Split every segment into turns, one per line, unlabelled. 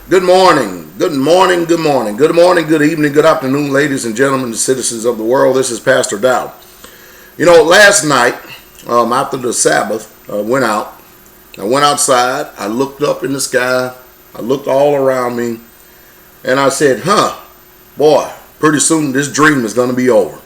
Good morning, good morning, good morning, good morning, good evening, good afternoon, ladies and gentlemen, the citizens of the world. This is Pastor Dow. You know, last night, after the Sabbath, I went outside, I looked up in the sky, I looked all around me, and I said, boy, pretty soon this dream is going to be over.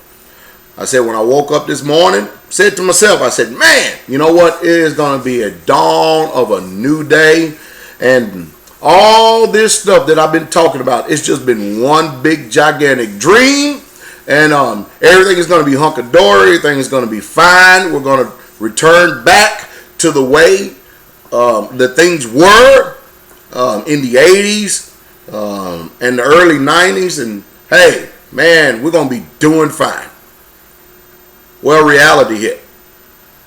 I said, when I woke up this morning, said to myself, I said, man, you know what? It is going to be a dawn of a new day, and all this stuff that I've been talking about, it's just been one big gigantic dream, and everything is going to be hunky-dory, everything is going to be fine. We're going to return back to the way that things were in the 80s and the early 90s, and hey, man, we're going to be doing fine. Well, reality hit.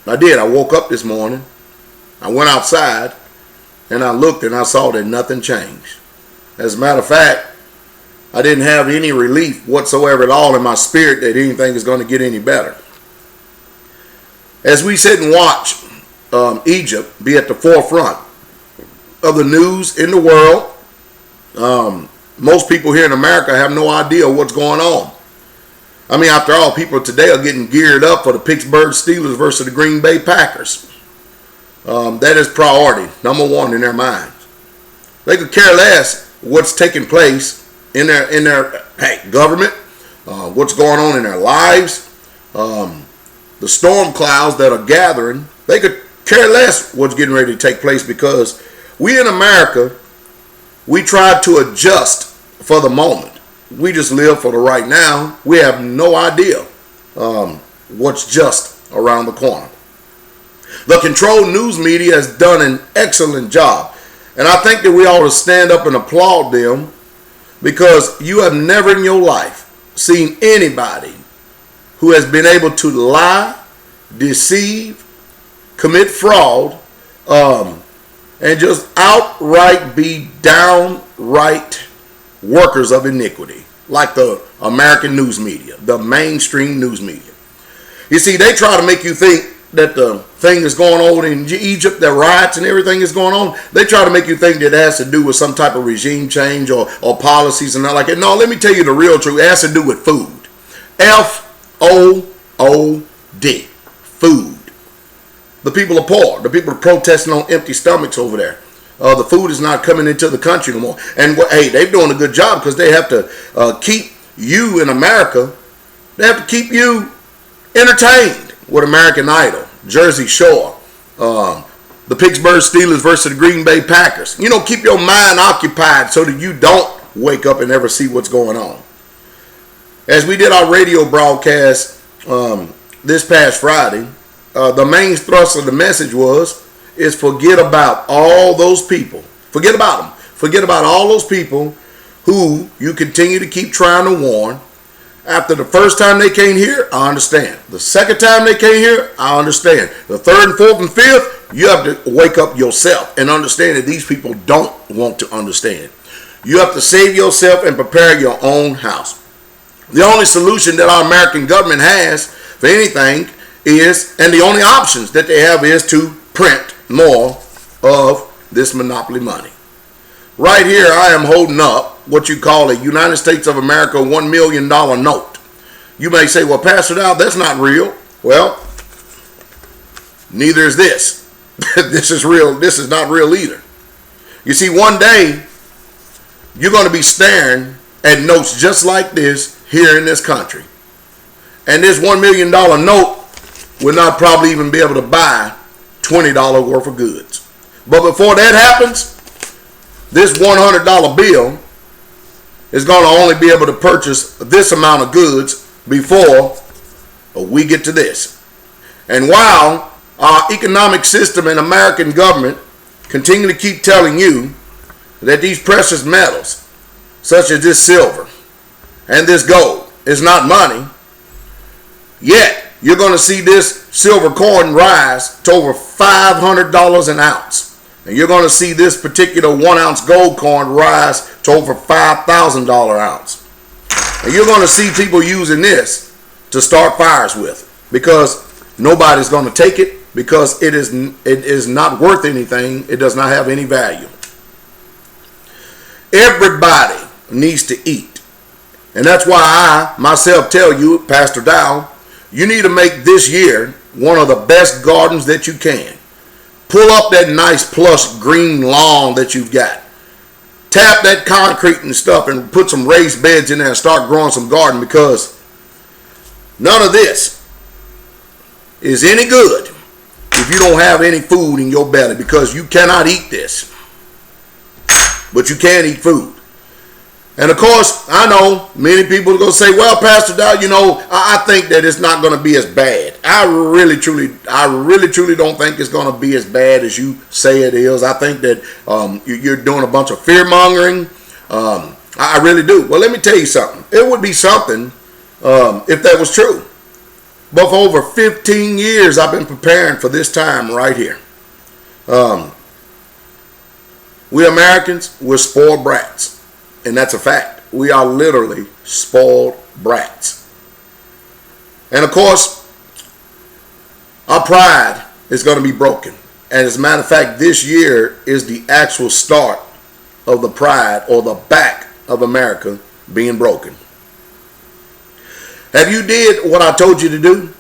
I woke up this morning, I went outside, and I looked and I saw that nothing changed. As a matter of fact, I didn't have any relief whatsoever at all in my spirit that anything is going to get any better. As we sit and watch Egypt be at the forefront of the news in the world, most people here in America have no idea what's going on. I mean, after all, people today are getting geared up for the Pittsburgh Steelers versus the Green Bay Packers. That is priority, number one in their minds. They could care less what's taking place in their government, what's going on in their lives, the storm clouds that are gathering. They could care less what's getting ready to take place, because we in America, we try to adjust for the moment. We just live for the right now. We have no idea what's just around the corner. The controlled news media has done an excellent job, and I think that we ought to stand up and applaud them, because you have never in your life seen anybody who has been able to lie, deceive, commit fraud, and just outright be downright workers of iniquity, like the American news media, the mainstream news media. You see, they try to make you think that the thing is going on in Egypt, that riots and everything is going on. They try to make you think that it has to do with some type of regime change or policies and that like that. No, let me tell you the real truth. It has to do with food. Food. Food. The people are poor. The people are protesting on empty stomachs over there. The food is not coming into the country no more. And hey, they're doing a good job, because they have to keep you in America. They have to keep you entertained with American Idol, Jersey Shore, the Pittsburgh Steelers versus the Green Bay Packers. You know, keep your mind occupied so that you don't wake up and never see what's going on. As we did our radio broadcast this past Friday, the main thrust of the message is forget about all those people. Forget about them. Forget about all those people who you continue to keep trying to warn. After the first time they came here, I understand. The second time they came here, I understand. The third and fourth and fifth, you have to wake up yourself and understand that these people don't want to understand. You have to save yourself and prepare your own house. The only solution that our American government has for anything is, and the only options that they have, is to print more of this monopoly money. Right here, I am holding up what you call a United States of America $1 million note. You may say, well, Pastor Dow, that's not real. Well, neither is this. This is real. This is not real either. You see, one day, you're going to be staring at notes just like this here in this country. And this $1 million note will not probably even be able to buy $20 worth of goods. But before that happens, this $100 bill is going to only be able to purchase this amount of goods before we get to this. And while our economic system and American government continue to keep telling you that these precious metals, such as this silver and this gold, is not money, yet you're going to see this silver coin rise to over $500 an ounce. And you're going to see this particular 1 ounce gold coin rise to over $5,000 ounce. And you're going to see people using this to start fires with, because nobody's going to take it, because it is not worth anything. It does not have any value. Everybody needs to eat. And that's why I myself tell you, Pastor Dow, you need to make this year one of the best gardens that you can. Pull up that nice plush green lawn that you've got. Tap that concrete and stuff and put some raised beds in there and start growing some garden, because none of this is any good if you don't have any food in your belly, because you cannot eat this. But you can eat food. And of course, I know many people are going to say, well, Pastor Dow, I think that it's not going to be as bad. I really, truly don't think it's going to be as bad as you say it is. I think that you're doing a bunch of fear mongering. I really do. Well, let me tell you something. It would be something if that was true. But for over 15 years, I've been preparing for this time right here. We Americans, we're spoiled brats. And that's a fact. We are literally spoiled brats. And of course, our pride is going to be broken. And as a matter of fact, this year is the actual start of the pride, or the back of America being broken. Have you did what I told you to do?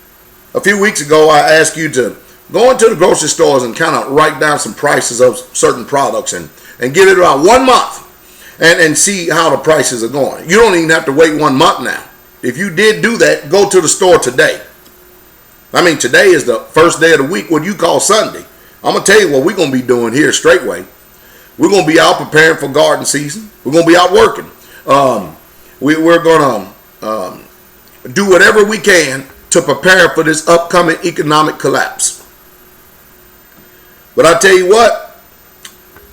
A few weeks ago, I asked you to go into the grocery stores and kind of write down some prices of certain products and give it about 1 month. And see how the prices are going. You don't even have to wait 1 month now. If you did do that, go to the store today. I mean, today is the first day of the week, what you call Sunday. I'm going to tell you what we're going to be doing here straightway. We're going to be out preparing for garden season. We're going to be out working. We're going to do whatever we can to prepare for this upcoming economic collapse. But I tell you what,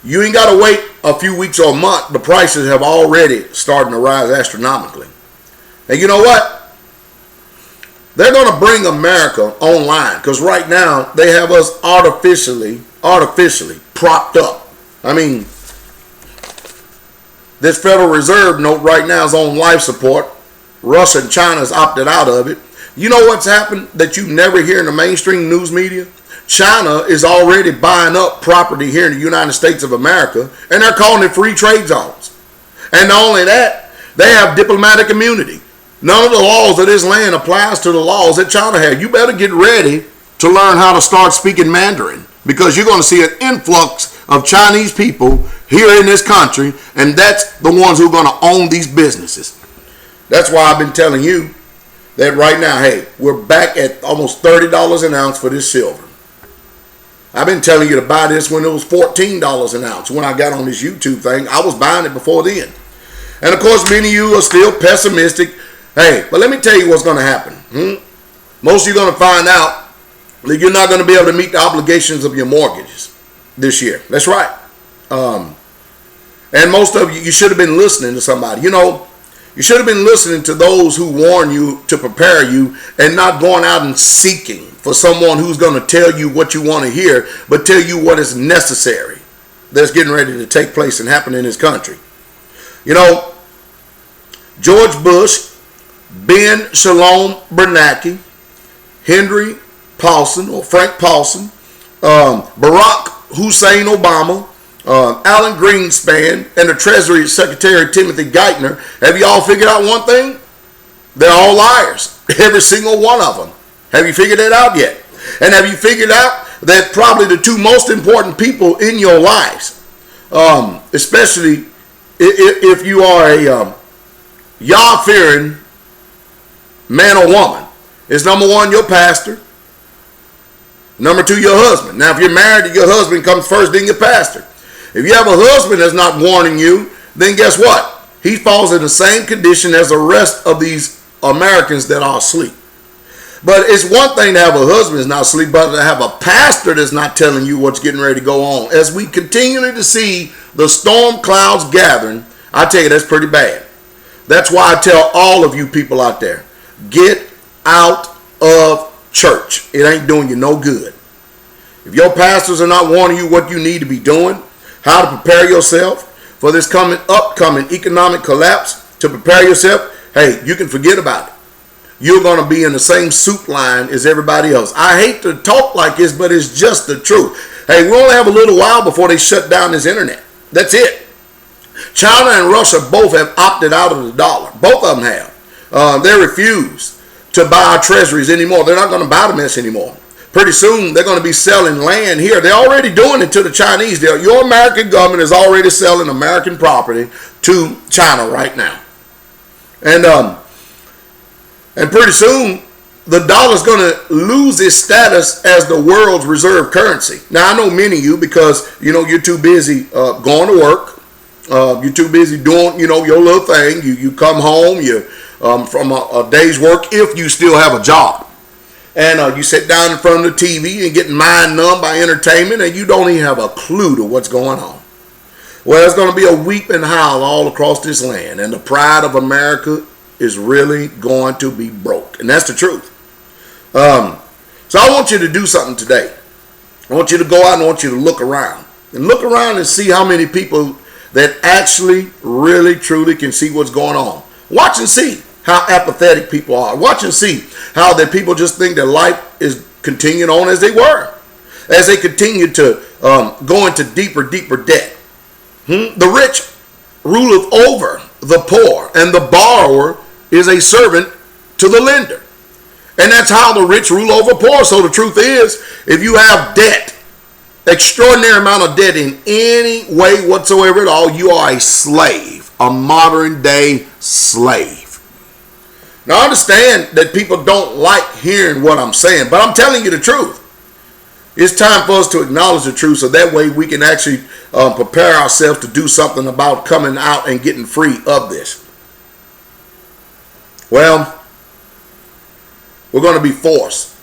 you ain't got to wait a few weeks or a month. The prices have already started to rise astronomically. And you know what? They're going to bring America online, because right now they have us artificially propped up. I mean, this Federal Reserve note right now is on life support. Russia and China's opted out of it. You know what's happened that you never hear in the mainstream news media? China is already buying up property here in the United States of America, and they're calling it free trade zones. And not only that, they have diplomatic immunity. None of the laws of this land applies to the laws that China has. You better get ready to learn how to start speaking Mandarin, because you're going to see an influx of Chinese people here in this country, and that's the ones who are going to own these businesses. That's why I've been telling you that right now, hey, we're back at almost $30 an ounce for this silver. I've been telling you to buy this when it was $14 an ounce. When I got on this YouTube thing, I was buying it before then. And of course, many of you are still pessimistic. Hey, but let me tell you what's going to happen. Most of you are going to find out that you're not going to be able to meet the obligations of your mortgages this year. That's right. And most of you should have been listening to somebody. You should have been listening to those who warn you to prepare you, and not going out and seeking for someone who's going to tell you what you want to hear, but tell you what is necessary that's getting ready to take place and happen in this country. George Bush, Ben Shalom Bernanke, Henry Paulson or Frank Paulson, Barack Hussein Obama, Alan Greenspan, and the Treasury Secretary Timothy Geithner. Have you all figured out one thing? They're all liars. Every single one of them. Have you figured that out yet? And have you figured out that probably the two most important people in your lives, especially if you are a Yah-fearing man or woman, is number one, your pastor. Number two, your husband. Now, if you're married, your husband comes first, then your pastor. If you have a husband that's not warning you, then guess what? He falls in the same condition as the rest of these Americans that are asleep. But it's one thing to have a husband that's not asleep, but to have a pastor that's not telling you what's getting ready to go on. As we continue to see the storm clouds gathering, I tell you, that's pretty bad. That's why I tell all of you people out there, get out of church. It ain't doing you no good. If your pastors are not warning you what you need to be doing, how to prepare yourself for this upcoming economic collapse, to prepare yourself, hey, you can forget about it. You're going to be in the same soup line as everybody else. I hate to talk like this, but it's just the truth. Hey, we only have a little while before they shut down this internet. That's it. China and Russia both have opted out of the dollar. Both of them have. They refuse to buy our treasuries anymore. They're not going to buy the mess anymore. Pretty soon, they're going to be selling land here. They're already doing it to the Chinese. Your American government is already selling American property to China right now. And pretty soon, the dollar's going to lose its status as the world's reserve currency. Now, I know many of you, because, you're too busy going to work. You're too busy doing, your little thing. You come home from a day's work, if you still have a job. And you sit down in front of the TV and get mind numb by entertainment, and you don't even have a clue to what's going on. Well, there's going to be a weeping howl all across this land, and the pride of America is really going to be broke. And that's the truth. So I want you to do something today. I want you to go out and I want you to look around. And look around and see how many people that actually, really, truly can see what's going on. Watch and see how apathetic people are. Watch and see how that people just think that life is continuing on as they were. As they continue to go into deeper debt. The rich ruleth over the poor, and the borrower is a servant to the lender. And that's how the rich rule over poor. So the truth is, if you have debt, extraordinary amount of debt in any way whatsoever at all, you are a slave, a modern day slave. Now I understand that people don't like hearing what I'm saying, but I'm telling you the truth. It's time for us to acknowledge the truth, so that way we can actually prepare ourselves to do something about coming out and getting free of this. Well, we're going to be forced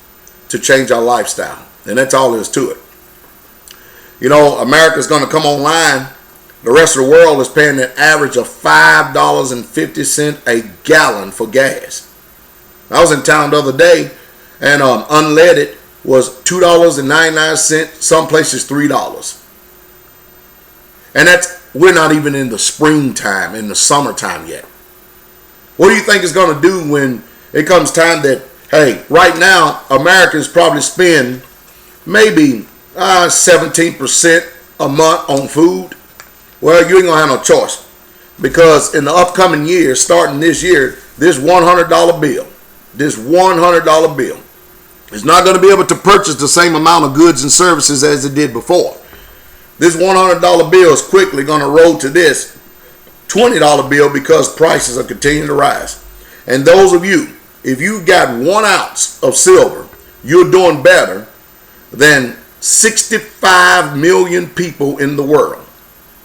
to change our lifestyle, and that's all there is to it. America's going to come online. The rest of the world is paying an average of $5.50 a gallon for gas. I was in town the other day, and unleaded was $2.99. Some places $3. And we're not even in the springtime, in the summertime yet. What do you think it's going to do when it comes time that, hey, right now, Americans probably spend maybe 17% a month on food? Well, you ain't going to have no choice. Because in the upcoming year, starting this year, this $100 bill is not going to be able to purchase the same amount of goods and services as it did before. This $100 bill is quickly going to roll to this $20 bill because prices are continuing to rise. And those of you, if you got 1 ounce of silver, you're doing better than 65 million people in the world.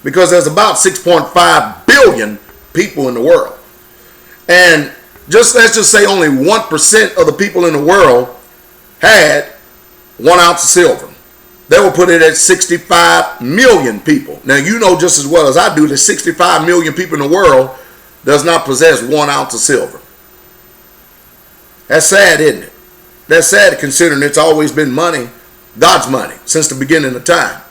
Because there's about 6.5 billion people in the world. And let's just say only 1% of the people in the world had 1 ounce of silver. They will put it at 65 million people. Now, you know just as well as I do that 65 million people in the world does not possess 1 ounce of silver. That's sad, isn't it? That's sad considering it's always been money, God's money, since the beginning of time.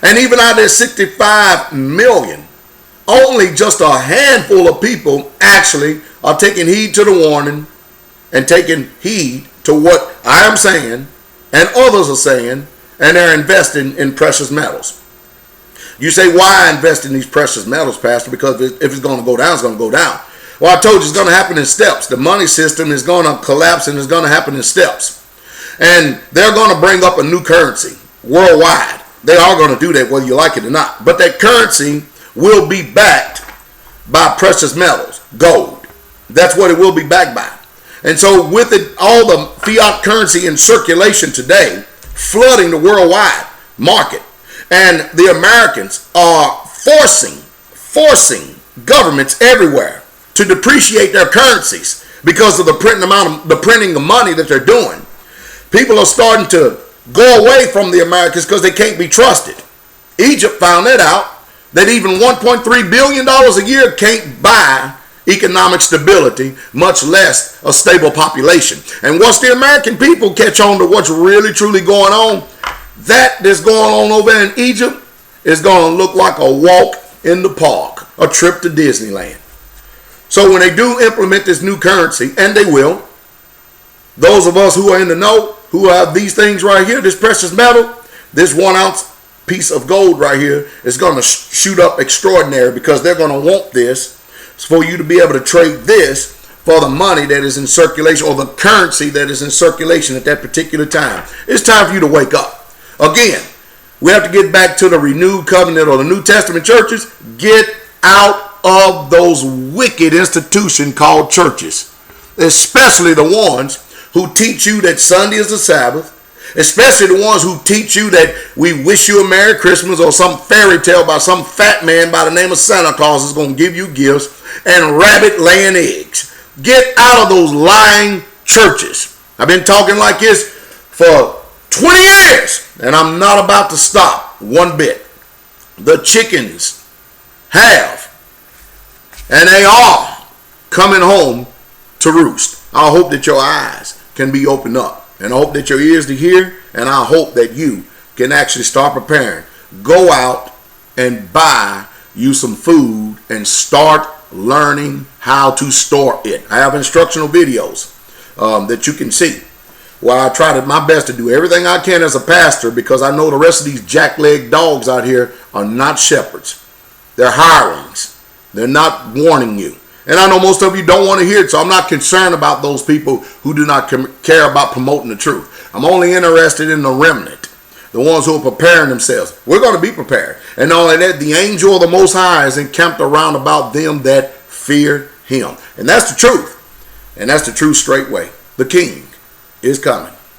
And even out of that 65 million, only just a handful of people actually are taking heed to the warning and taking heed to what I am saying and others are saying, and they're investing in precious metals. You say, why invest in these precious metals, Pastor? Because if it's going to go down, it's going to go down. Well, I told you it's going to happen in steps. The money system is going to collapse, and it's going to happen in steps. And they're going to bring up a new currency worldwide. They are going to do that whether you like it or not. But that currency will be backed by precious metals, gold. That's what it will be backed by. And so with it, all the fiat currency in circulation today, flooding the worldwide market. And the Americans are forcing governments everywhere to depreciate their currencies because of the printing of money that they're doing. People are starting to go away from the Americans because they can't be trusted. Egypt found that out, that even $1.3 billion a year can't buy economic stability, much less a stable population. And once the American people catch on to what's really truly going on, that's going on over in Egypt is going to look like a walk in the park, a trip to Disneyland. So when they do implement this new currency, and they will, those of us who are in the know, who have these things right here, this precious metal, this 1 ounce piece of gold right here is going to shoot up extraordinary, because they're going to want this for you to be able to trade this for the money that is in circulation, or the currency that is in circulation at that particular time. It's time for you to wake up. Again, we have to get back to the renewed covenant or the New Testament churches. Get out of those wicked institutions called churches, especially the ones who teach you that Sunday is the Sabbath, especially the ones who teach you that we wish you a Merry Christmas, or some fairy tale by some fat man by the name of Santa Claus is going to give you gifts, and rabbit laying eggs. Get out of those lying churches. I've been talking like this for 20 years, and I'm not about to stop one bit. The chickens have, and they are, coming home to roost. I hope that your eyes can be opened up, and I hope that your ears to hear, and I hope that you can actually start preparing. Go out and buy you some food and start learning how to store it. I have instructional videos that you can see, where I try my best to do everything I can as a pastor, because I know the rest of these jackleg dogs out here are not shepherds. They're hirelings. They're not warning you. And I know most of you don't want to hear it, so I'm not concerned about those people who do not care about promoting the truth. I'm only interested in the remnant, the ones who are preparing themselves. We're going to be prepared. And not only that, the angel of the Most High is encamped around about them that fear him. And that's the truth. And that's the true straight way. The King is coming.